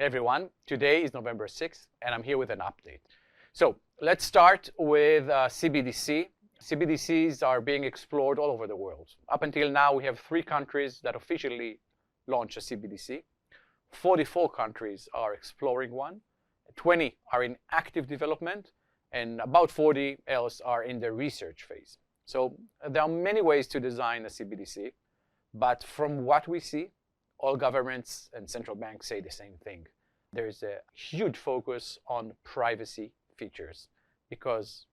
everyone. Today is November 6th, and I'm here with an update. So let's start with CBDC. CBDCs are being explored all over the world. Up until now, we have 3 countries that officially launched a CBDC. 44 countries are exploring one. 20 are in active development, and about 40 else are in the research phase. So there are many ways to design a CBDC, but from what we see, all governments and central banks say the same thing. There is a huge focus on privacy features because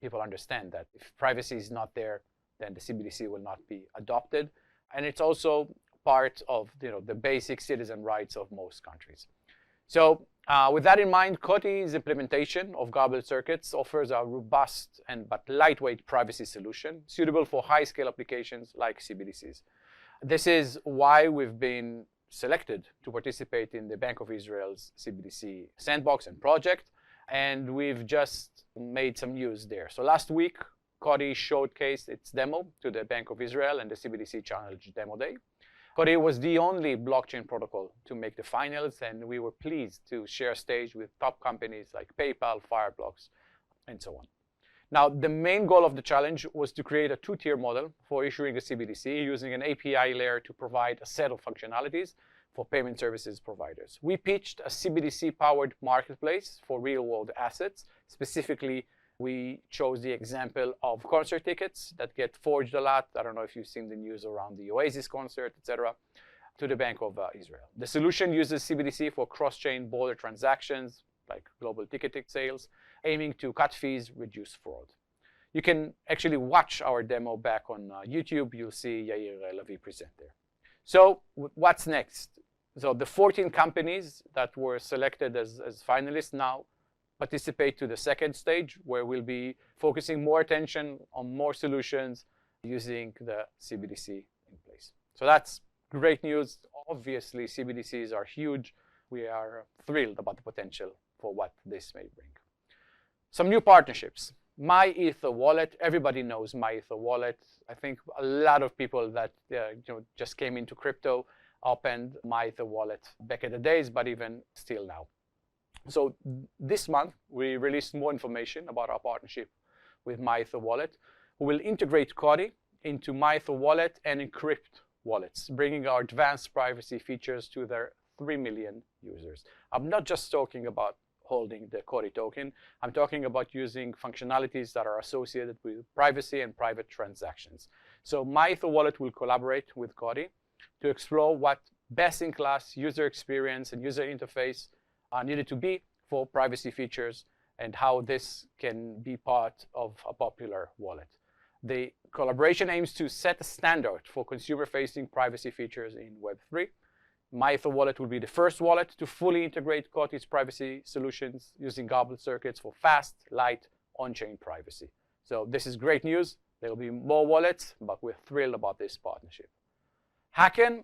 people understand that if privacy is not there, then the CBDC will not be adopted. And it's also part of the basic citizen rights of most countries. So with that in mind, COTI's implementation of goblet circuits offers a robust but lightweight privacy solution suitable for high-scale applications like CBDCs. This is why we've been selected to participate in the Bank of Israel's CBDC sandbox and project, and we've just made some news there. So last week, COTI showcased its demo to the Bank of Israel and the CBDC Channels demo day. COTI was the only blockchain protocol to make the finals, and we were pleased to share stage with top companies like PayPal, Fireblocks, and so on. Now, the main goal of the challenge was to create a 2-tier model for issuing a CBDC using an API layer to provide a set of functionalities for payment services providers. We pitched a CBDC-powered marketplace for real-world assets. Specifically, we chose the example of concert tickets that get forged a lot. I don't know if you've seen the news around the Oasis concert, etc., to the Bank of Israel. The solution uses CBDC for cross-chain border transactions, like global ticketing sales, aiming to cut fees, reduce fraud. You can actually watch our demo back on YouTube. You'll see Yair Lavi present there. So what's next? So the 14 companies that were selected as finalists now participate to the second stage, where we'll be focusing more attention on more solutions using the CBDC in place. So that's great news. Obviously, CBDCs are huge. We are thrilled about the potential for what this may bring. Some new partnerships. MyEther Wallet. Everybody knows MyEther Wallet. I think a lot of people that just came into crypto opened MyEther Wallet back in the days, but even still now. So this month, we released more information about our partnership with MyEther Wallet, who will integrate COTI into MyEther Wallet and encrypt wallets, bringing our advanced privacy features to their 3 million users. I'm not just talking about holding the COTI token. I'm talking about using functionalities that are associated with privacy and private transactions. So MyEther Wallet will collaborate with COTI to explore what best-in-class user experience and user interface are needed to be for privacy features and how this can be part of a popular wallet. The collaboration aims to set a standard for consumer-facing privacy features in Web3. MyEther Wallet will be the first wallet to fully integrate COTI's privacy solutions using goblet circuits for fast, light, on-chain privacy. So this is great news. There will be more wallets, but we're thrilled about this partnership. Hacken.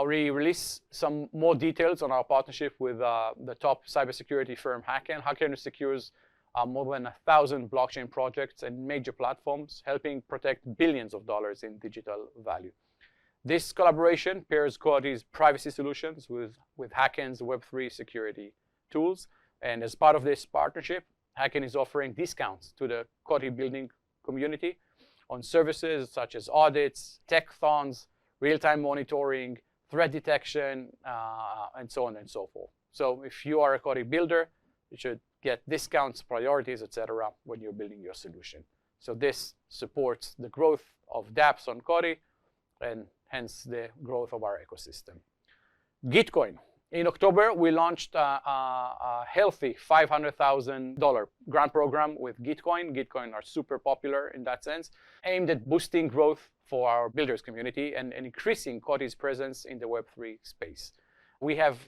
We released some more details on our partnership with the top cybersecurity firm Hacken. Hacken secures more than 1,000 blockchain projects and major platforms, helping protect billions of dollars in digital value. This collaboration pairs COTI's privacy solutions with Hacken's Web3 security tools. And as part of this partnership, Hacken is offering discounts to the COTI building community on services such as audits, tech-thons, real-time monitoring, threat detection, and so on and so forth. So if you are a COTI builder, you should get discounts, priorities, etc. when you're building your solution. So this supports the growth of dApps on COTI and hence the growth of our ecosystem. Gitcoin. In October, we launched a healthy $500,000 grant program with Gitcoin. Gitcoin are super popular in that sense, aimed at boosting growth for our builders community and increasing COTI's presence in the Web3 space. We have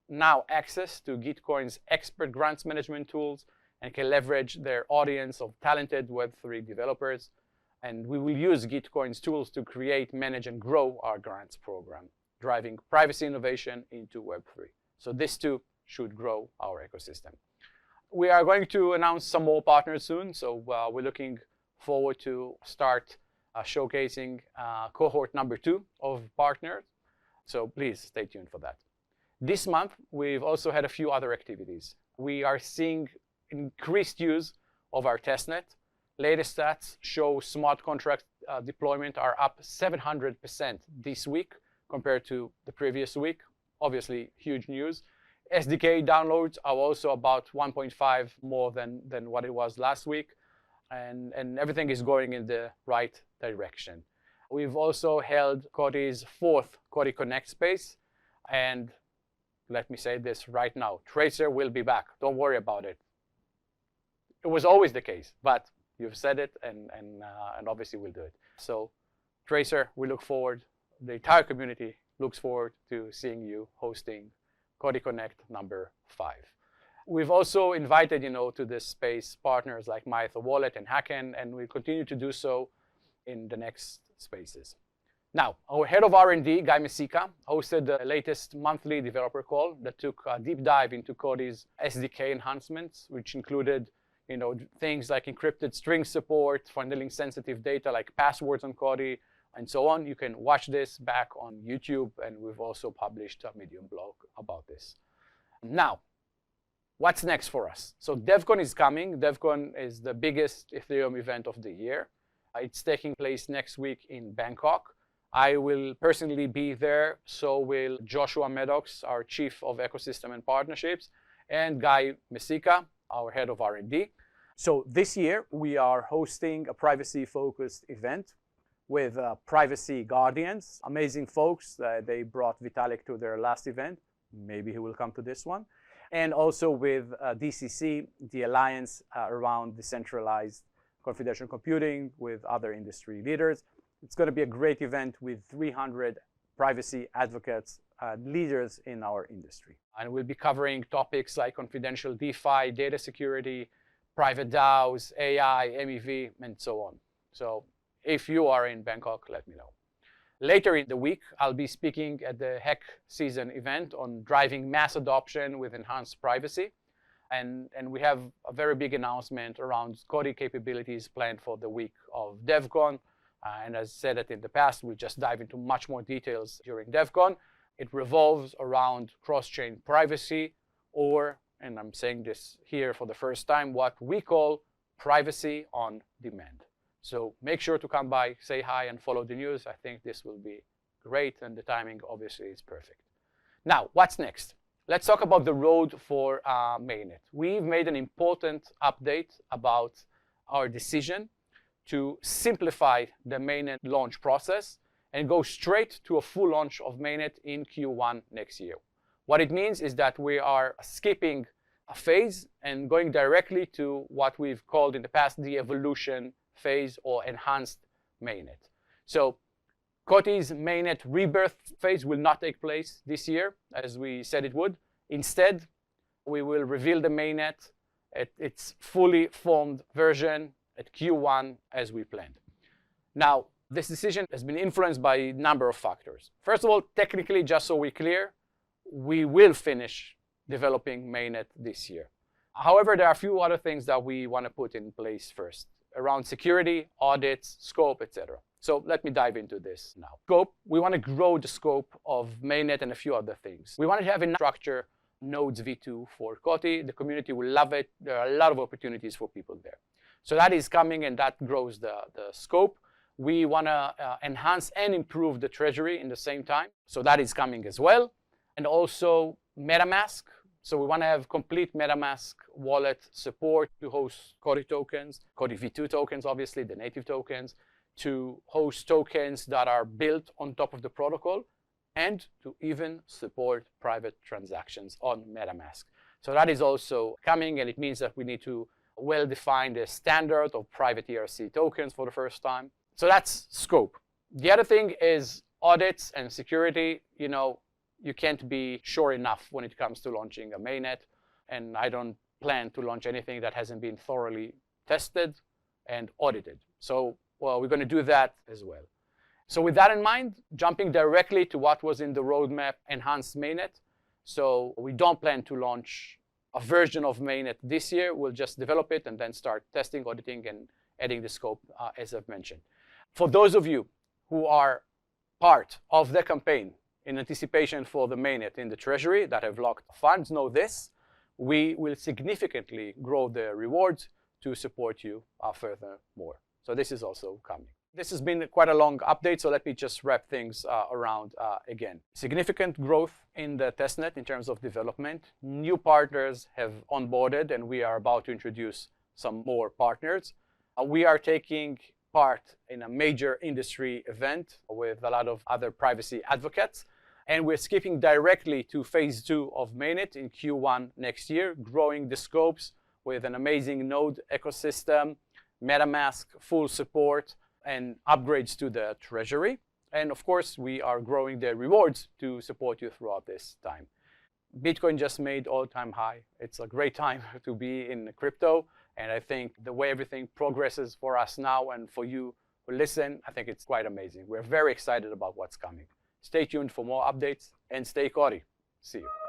now access to Gitcoin's expert grants management tools and can leverage their audience of talented Web3 developers. And we will use Gitcoin's tools to create, manage, and grow our grants program, driving privacy innovation into Web3. So this too should grow our ecosystem. We are going to announce some more partners soon. So we're looking forward to start showcasing cohort number 2 of partners. So please stay tuned for that. This month, we've also had a few other activities. We are seeing increased use of our testnet. Latest stats show smart contract deployment are up 700% this week compared to the previous week. Obviously, huge news. SDK downloads are also about 1.5 more than what it was last week. And everything is going in the right direction. We've also held COTI's 4th COTI Connect space. And let me say this right now, Tracer will be back. Don't worry about it. It was always the case, but you've said it, and obviously we'll do it. So Tracer, we look forward, the entire community looks forward to seeing you hosting COTI Connect number 5. We've also invited, to this space partners like MyEtherWallet and Hacken, and we'll continue to do so in the next spaces. Now, our head of R&D, Guy Messika, hosted the latest monthly developer call that took a deep dive into COTI's SDK enhancements, which included things like encrypted string support for handling sensitive data like passwords on COTI, and so on. You can watch this back on YouTube, and we've also published a Medium blog about this. Now, what's next for us? So Devcon is coming. Devcon is the biggest Ethereum event of the year. It's taking place next week in Bangkok. I will personally be there, so will Joshua Maddox, our Chief of Ecosystem and Partnerships, and Guy Messika, our Head of R&D. So this year, we are hosting a privacy-focused event with Privacy Guardians, amazing folks. They brought Vitalik to their last event. Maybe he will come to this one. And also with DCC, the Alliance around Decentralized Confidential Computing with other industry leaders. It's going to be a great event with 300 privacy advocates, leaders in our industry. And we'll be covering topics like confidential DeFi, data security, private DAOs, AI, MEV, and so on. So if you are in Bangkok, let me know. Later in the week, I'll be speaking at the Hack Season event on driving mass adoption with enhanced privacy. And we have a very big announcement around COTI capabilities planned for the week of Devcon. And as said it in the past, we'll just dive into much more details during Devcon. It revolves around cross-chain privacy, or, and I'm saying this here for the first time, what we call privacy on demand. So make sure to come by, say hi, and follow the news. I think this will be great, and the timing obviously is perfect. Now, what's next? Let's talk about the road for Mainnet. We've made an important update about our decision to simplify the Mainnet launch process and go straight to a full launch of Mainnet in Q1 next year. What it means is that we are skipping a phase and going directly to what we've called in the past the evolution phase or enhanced Mainnet. So COTI's Mainnet rebirth phase will not take place this year, as we said it would. Instead, we will reveal the Mainnet at its fully formed version at Q1 as we planned. Now, this decision has been influenced by a number of factors. First of all, technically, just so we're clear, we will finish developing Mainnet this year. However, there are a few other things that we want to put in place first around security, audits, scope, etc. So let me dive into this now. Scope, we want to grow the scope of Mainnet and a few other things. We want to have a structure nodes v2 for COTI. The community will love it. There are a lot of opportunities for people there. So that is coming, and that grows the scope. We want to enhance and improve the treasury in the same time. So that is coming as well. And also Metamask. So we want to have complete Metamask wallet support to host COTI tokens, COTI v2 tokens, obviously, the native tokens, to host tokens that are built on top of the protocol, and to even support private transactions on Metamask. So that is also coming, and it means that we need to well define the standard of private ERC tokens for the first time. So that's scope. The other thing is audits and security. You can't be sure enough when it comes to launching a mainnet, and I don't plan to launch anything that hasn't been thoroughly tested and audited. So, well, we're going to do that as well. So with that in mind, jumping directly to what was in the roadmap, enhanced mainnet. So we don't plan to launch a version of mainnet this year. We'll just develop it and then start testing, auditing, and adding the scope, as I've mentioned. For those of you who are part of the campaign in anticipation for the mainnet in the treasury that have locked funds know this. We will significantly grow the rewards to support you furthermore. So this is also coming. This has been quite a long update, so let me just wrap things around again. Significant growth in the testnet in terms of development. New partners have onboarded, and we are about to introduce some more partners. We are taking part in a major industry event with a lot of other privacy advocates. And we're skipping directly to phase 2 of Mainnet in Q1 next year, growing the scopes with an amazing node ecosystem, Metamask full support, and upgrades to the treasury. And of course, we are growing the rewards to support you throughout this time. Bitcoin just made all-time high. It's a great time to be in crypto. And I think the way everything progresses for us now and for you who listen, I think it's quite amazing. We're very excited about what's coming. Stay tuned for more updates and stay COTI. See you.